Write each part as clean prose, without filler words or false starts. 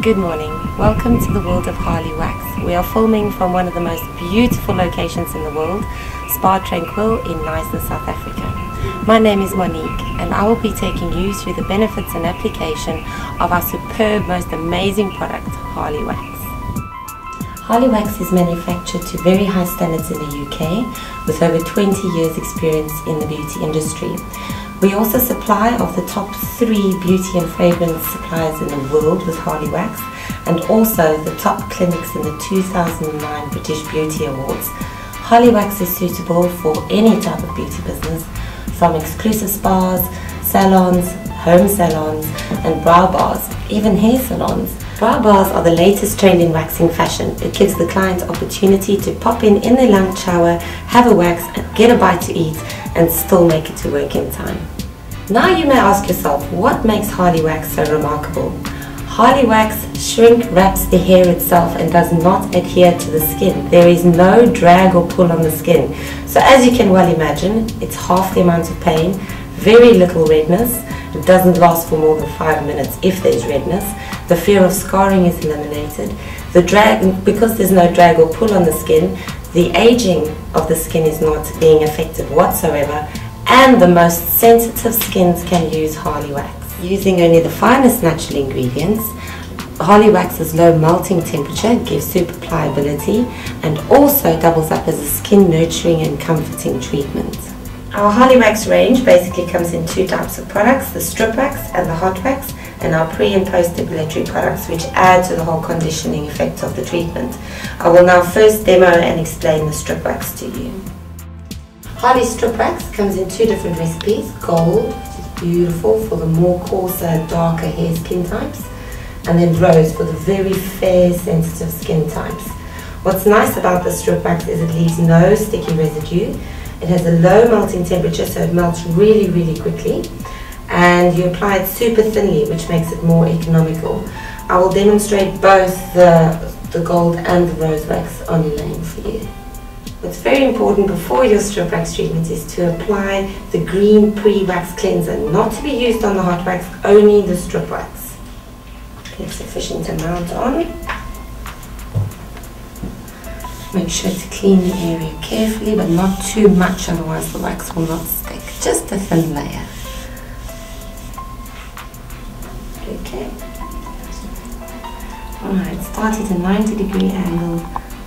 Good morning, welcome to the world of Harley Wax. We are filming from one of the most beautiful locations in the world, Spa Tranquil in Knysna, South Africa. My name is Monique and I will be taking you through the benefits and application of our superb, most amazing product, Harley Wax. Harley Wax is manufactured to very high standards in the UK with over 20 years experience in the beauty industry. We also supply of the top 3 beauty and fragrance suppliers in the world with Harley Wax, and also the top clinics in the 2009 British Beauty Awards. Harley Wax is suitable for any type of beauty business, from exclusive spas, salons, home salons and brow bars, even hair salons. Brow bars are the latest trend in waxing fashion. It gives the client opportunity to pop in their lunch hour, have a wax, get a bite to eat and still make it to work in time. Now you may ask yourself, what makes Harley Wax so remarkable? Harley Wax shrink wraps the hair itself and does not adhere to the skin. There is no drag or pull on the skin. So as you can well imagine, it's half the amount of pain, very little redness. It doesn't last for more than 5 minutes if there's redness. The fear of scarring is eliminated. The drag, because there's no drag or pull on the skin, the aging of the skin is not being affected whatsoever, and the most sensitive skins can use Harley Wax. Using only the finest natural ingredients, Harley Wax's low melting temperature gives super pliability and also doubles up as a skin nurturing and comforting treatment. Our Harley Wax range basically comes in 2 types of products, the strip wax and the hot wax, and our pre and post depilatory products, which add to the whole conditioning effect of the treatment. I will now first demo and explain the strip wax to you. Harley strip wax comes in 2 different recipes. Gold, which is beautiful for the more coarser, darker hair skin types, and then rose for the very fair, sensitive skin types. What's nice about the strip wax is it leaves no sticky residue. It has a low melting temperature, so it melts really, really quickly, and you apply it super thinly, which makes it more economical. I will demonstrate both the gold and the rose wax on Elaine for you. What's very important before your strip wax treatment is to apply the green pre-wax cleanser, not to be used on the hot wax, only the strip wax. Get sufficient amount on. Make sure to clean the area carefully, but not too much, otherwise the wax will not stick. Just a thin layer. Okay. Alright, start at a 90-degree angle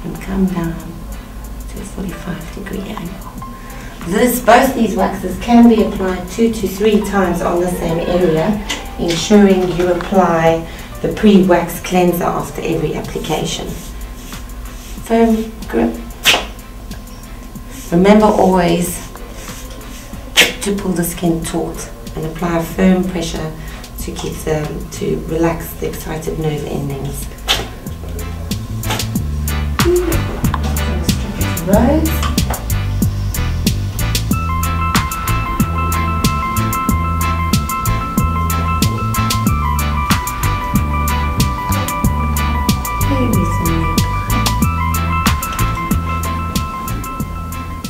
and come down to a 45-degree angle. Both these waxes can be applied 2 to 3 times on the same area, ensuring you apply the pre-wax cleanser after every application. Firm grip. Remember always to pull the skin taut and apply firm pressure to relax the excited nerve endings. Rose.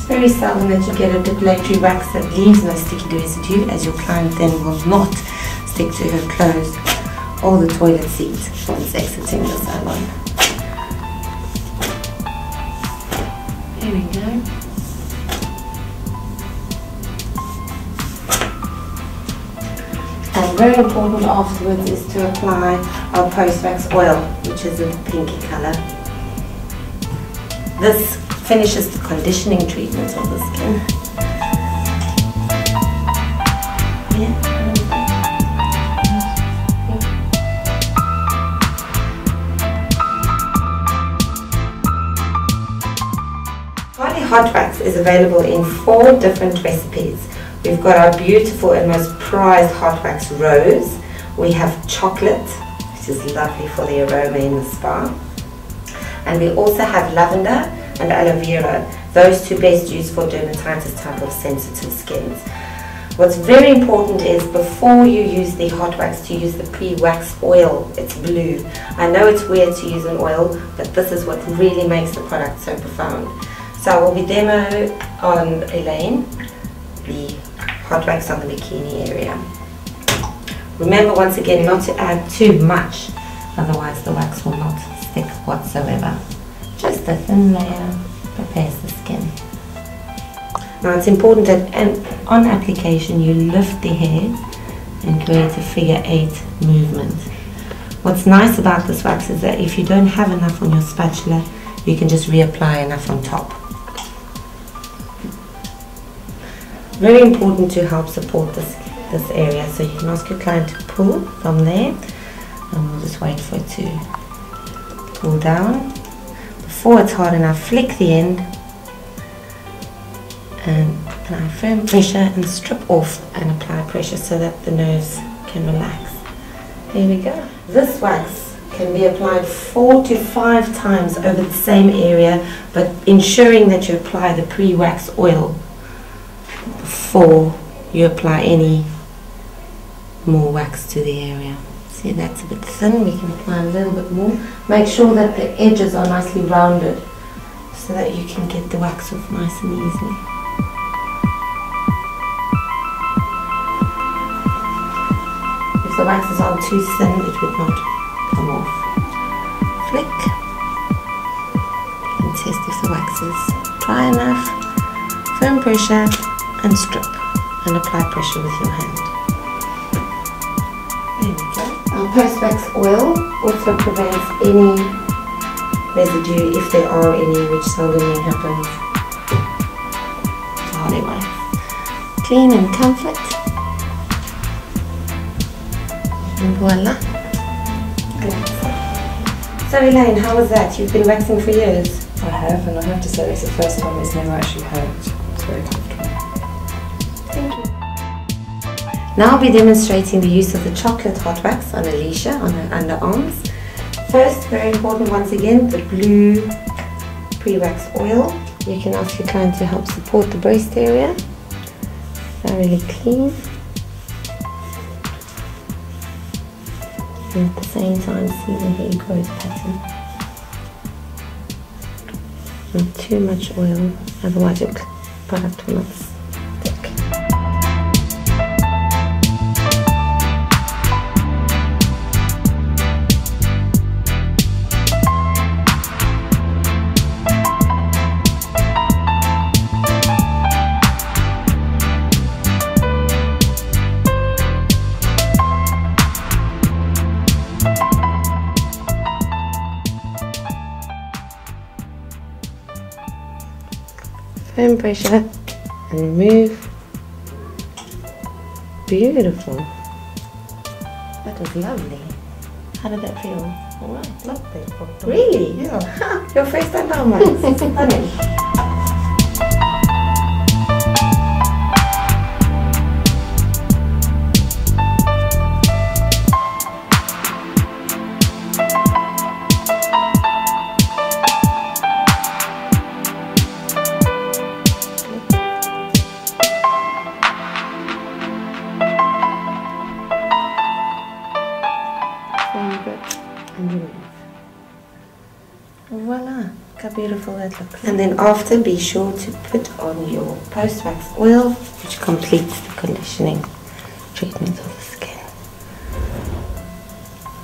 Very seldom that you get a depilatory wax that leaves no sticky residue, as your client then will not stick to her clothes or the toilet seat once exiting the salon. There we go. And very important afterwards is to apply our post-wax oil, which is a pinky colour. This finishes the conditioning treatment of the skin. Harley Hot Wax is available in 4 different recipes. We've got our beautiful and most prized hot wax rose. We have chocolate, which is lovely for the aroma in the spa. And we also have lavender and aloe vera, those 2 best used for dermatitis type of sensitive skins. What's very important is before you use the hot wax to use the pre-wax oil. It's blue. I know it's weird to use an oil, but this is what really makes the product so profound. So I will be demo on Elaine the hot wax on the bikini area. Remember once again not to add too much otherwise the wax will not stick whatsoever. Just a thin layer prepares the skin. Now it's important that on application you lift the hair and create a figure 8 movement. What's nice about this wax is that if you don't have enough on your spatula, you can just reapply enough on top. Very important to help support this area, so you can ask your client to pull from there, and we'll just wait for it to pull down. Before it's hard enough, flick the end and apply firm pressure and strip off and apply pressure so that the nerves can relax. There we go. This wax can be applied 4 to 5 times over the same area, but ensuring that you apply the pre-wax oil before you apply any more wax to the area. See, that's a bit thin, we can apply a little bit more. Make sure that the edges are nicely rounded so that you can get the wax off nice and easily. If the waxes aren't too thin, it would not come off. Flick and test if the wax is dry enough. Firm pressure and strip and apply pressure with your hand. There we go. Our post-wax oil also prevents any residue, if there are any, which seldomly happens. Harley wax. Clean and comfort. And voila. So Elaine, how was that? You've been waxing for years? I have, and I have to say it's the first time it's never actually hurt. It's very comfortable. Thank you. Now I'll be demonstrating the use of the chocolate hot wax on Alicia on her underarms. First, very important once again, the blue pre-wax oil. You can ask your client to help support the breast area. Thoroughly clean. And at the same time, see the hair growth pattern. Not too much oil, otherwise your product will not stick. Firm pressure and remove. Beautiful. That was lovely. How did that feel? Alright, lovely. Really? Yeah. Your first time down once. Stunning. And remove. Voila, look how beautiful that looks. And then after, be sure to put on your post-wax oil, which completes the conditioning treatment of the skin.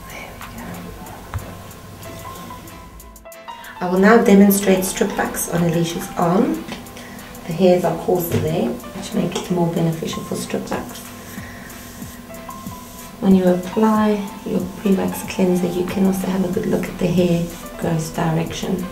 There we go. I will now demonstrate strip wax on Alicia's arm. The hairs are coarser there, which make it more beneficial for strip wax. When you apply your pre-wax cleanser, you can also have a good look at the hair growth direction.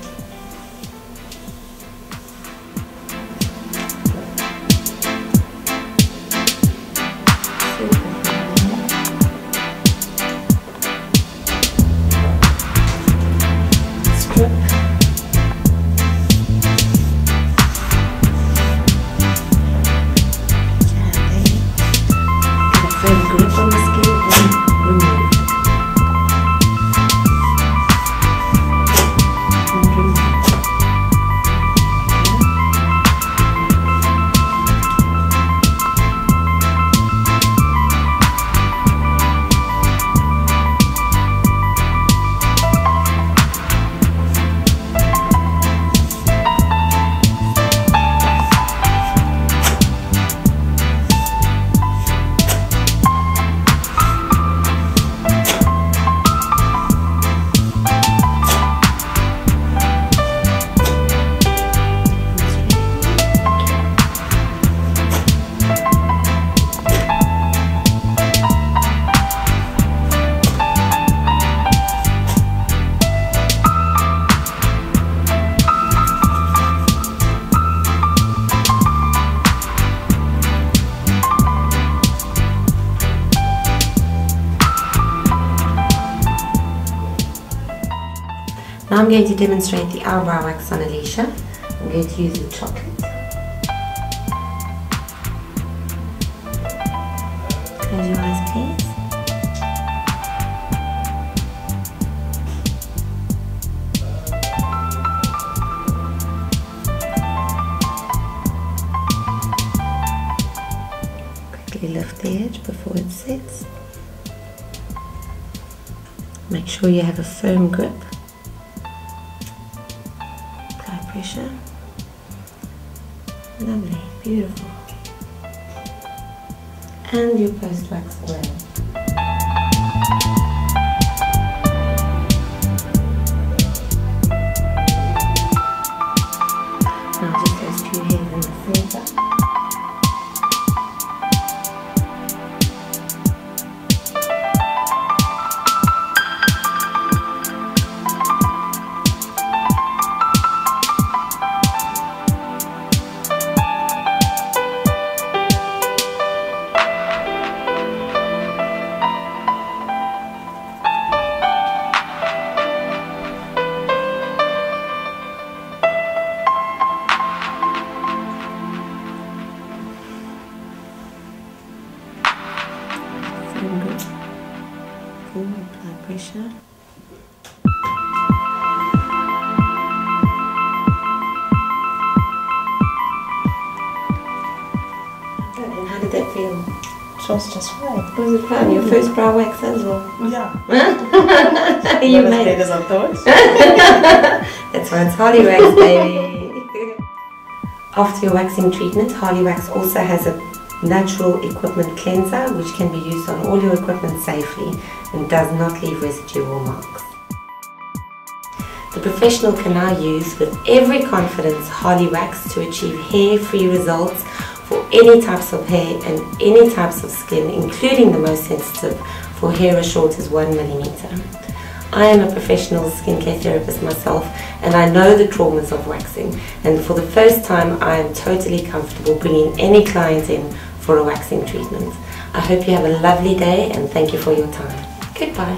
Strip. Get a firm grip on the skin. Remove. And remove. Now I'm going to demonstrate the eyebrow wax on Alicia. I'm going to use the chocolate. Close your eyes, please. Quickly lift the edge before it sets. Make sure you have a firm grip. Apply pressure. Lovely, beautiful. And your post-wax oil. Now just those two hairs in the center. Full blood pressure. And how did that feel? It was just right. Was it fun? Your first brow wax as well? Yeah. You Not made as bad as I thought. That's why it's Harley wax, baby. After your waxing treatment, Harley wax also has a natural equipment cleanser which can be used on all your equipment safely and does not leave residual marks. The professional can now use with every confidence Harley wax to achieve hair-free results for any types of hair and any types of skin, including the most sensitive for hair as short as 1 millimeter. I am a professional skincare therapist myself, and I know the traumas of waxing, and for the first time I am totally comfortable bringing any client in for a waxing treatment. I hope you have a lovely day and thank you for your time. Goodbye.